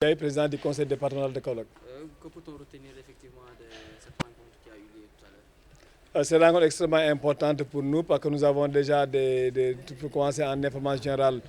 Président du conseil départemental de Kaolack. Que peut-on retenir effectivement de cette rencontre qui a eu lieu tout à l'heure? C'est une rencontre extrêmement importante pour nous parce que nous avons déjà pour commencer en information générale,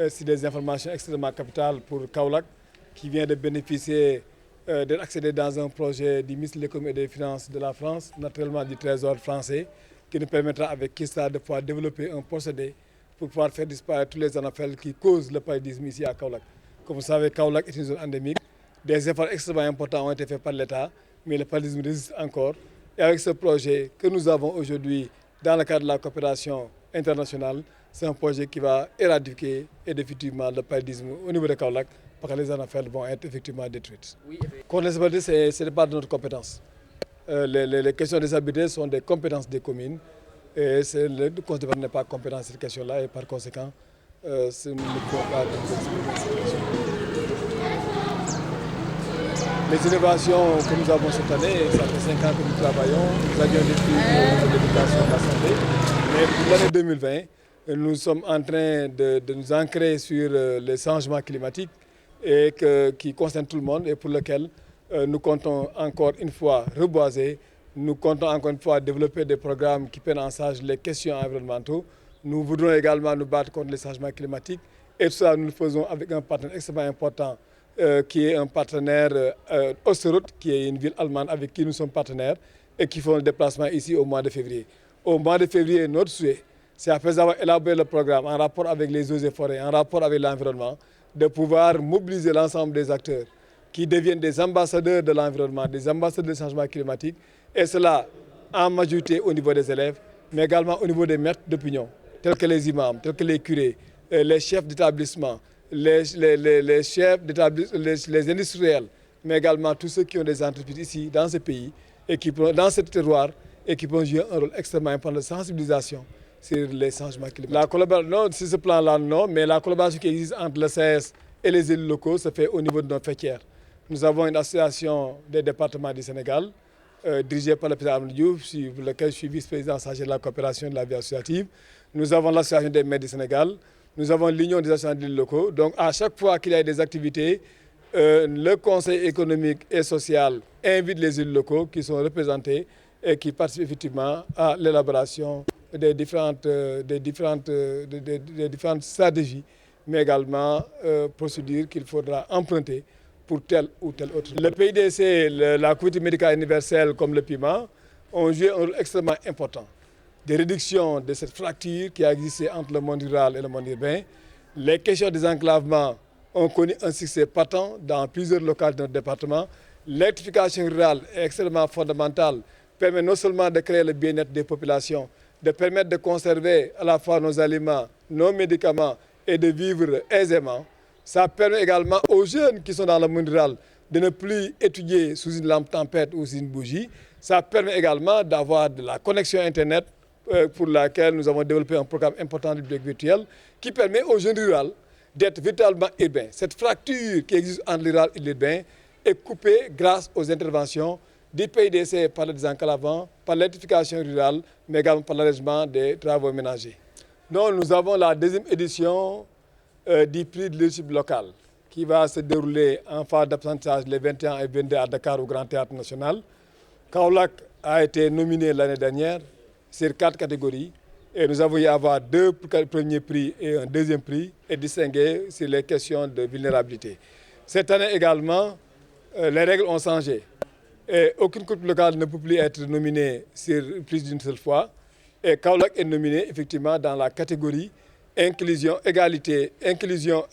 c'est des informations extrêmement capitales pour Kaolack qui vient de bénéficier d'être accédé dans un projet du ministre de l'économie et des finances de la France, naturellement du trésor français, qui nous permettra avec Kista de pouvoir développer un procédé pour pouvoir faire disparaître tous les anophèles qui causent le paludisme ici à Kaolack. Comme vous savez, Kaolack est une zone endémique. Des efforts extrêmement importants ont été faits par l'État, mais le paludisme résiste encore. Et avec ce projet que nous avons aujourd'hui dans le cadre de la coopération internationale, c'est un projet qui va éradiquer définitivement le paludisme au niveau de Kaolack, parce que les anophèles vont être effectivement détruites. Contre les insalubrités, ce n'est pas de notre compétence. Les questions des habitats sont des compétences des communes. Et le conseil n'est pas compétent sur cette question-là et par conséquent, nous ne pouvons pas les innovations que nous avons cette année, ça fait 5 ans que nous travaillons, nous avions depuis l'éducation de la santé, mais pour l'année 2020, nous sommes en train de nous ancrer sur les changements climatiques et qui concernent tout le monde et pour lequel nous comptons encore une fois reboiser, nous comptons encore une fois développer des programmes qui prennent en charge les questions environnementales. Nous voudrons également nous battre contre les changements climatiques et tout ça nous le faisons avec un partenaire extrêmement important qui est un partenaire Osterot, qui est une ville allemande avec qui nous sommes partenaires et qui font le déplacement ici au mois de février. Au mois de février, notre souhait, c'est après avoir élaboré le programme en rapport avec les eaux et forêts, en rapport avec l'environnement, de pouvoir mobiliser l'ensemble des acteurs qui deviennent des ambassadeurs de l'environnement, des ambassadeurs du changement climatique, et cela en majorité au niveau des élèves, mais également au niveau des maîtres d'opinion, tels que les imams, tels que les curés, les chefs d'établissement, les chefs d'établissement, les industriels, mais également tous ceux qui ont des entreprises ici, dans ce pays, et qui, dans ce terroir, et qui peuvent jouer un rôle extrêmement important de sensibilisation sur les changements climatiques. La collaboration, non, sur ce plan-là, non, mais la collaboration qui existe entre le CS et les élus locaux se fait au niveau de nos fêtières. Nous avons une association des départements du Sénégal, dirigée par le président Amadou Diouf, pour lequel je suis vice-président chargé de la coopération de la vie associative. Nous avons l'association des maires du Sénégal. Nous avons l'Union des associations d'élus locaux. Donc, à chaque fois qu'il y a des activités, le Conseil économique et social invite les élus locaux qui sont représentés et qui participent effectivement à l'élaboration des différentes stratégies, mais également procédures qu'il faudra emprunter pour tel ou tel autre. Le PIDC, la couverture médicale universelle comme le paiement, ont joué un rôle extrêmement important de réduction de cette fracture qui a existé entre le monde rural et le monde urbain. Les questions des enclavements ont connu un succès patent dans plusieurs localités de notre département. L'électrification rurale est extrêmement fondamentale, permet non seulement de créer le bien-être des populations, de permettre de conserver à la fois nos aliments, nos médicaments et de vivre aisément. Ça permet également aux jeunes qui sont dans le monde rural de ne plus étudier sous une lampe tempête ou sous une bougie. Ça permet également d'avoir de la connexion Internet pour laquelle nous avons développé un programme important de bibliothèque virtuelle qui permet aux jeunes ruraux d'être véritablement urbains. Cette fracture qui existe entre le rural et l'urbain est coupée grâce aux interventions du PIDC par le désenclavement, par l'électrification rurale, mais également par l'allègement des travaux ménagers. Donc nous avons la deuxième édition du prix de leadership local qui va se dérouler en phase d'apprentissage les 21 et 22 à Dakar au Grand Théâtre National. Kaolack a été nominé l'année dernière sur 4 catégories et nous avons eu à avoir 2 premiers prix et un deuxième prix et distingués sur les questions de vulnérabilité. Cette année également, les règles ont changé et aucune coupe locale ne peut plus être nominée sur plus d'une seule fois et Kaolack est nominé effectivement dans la catégorie inclusion, égalité, inclusion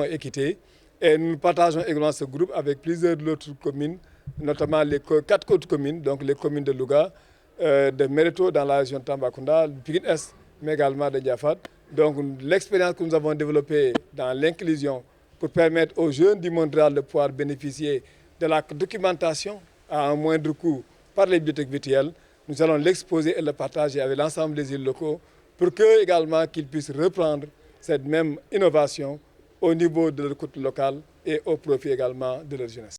et équité. Et nous partageons également ce groupe avec plusieurs autres communes, notamment les 4 autres communes, donc les communes de Louga, de Méréto dans la région de Tambacounda, de Pikine-Est, mais également de Diafat. Donc l'expérience que nous avons développée dans l'inclusion pour permettre aux jeunes du monde rural de pouvoir bénéficier de la documentation à un moindre coût par les bibliothèques virtuelles, nous allons l'exposer et le partager avec l'ensemble des élus locaux pour qu'eux également qu'ils puissent reprendre cette même innovation au niveau de leur côté local et au profit également de leur jeunesse.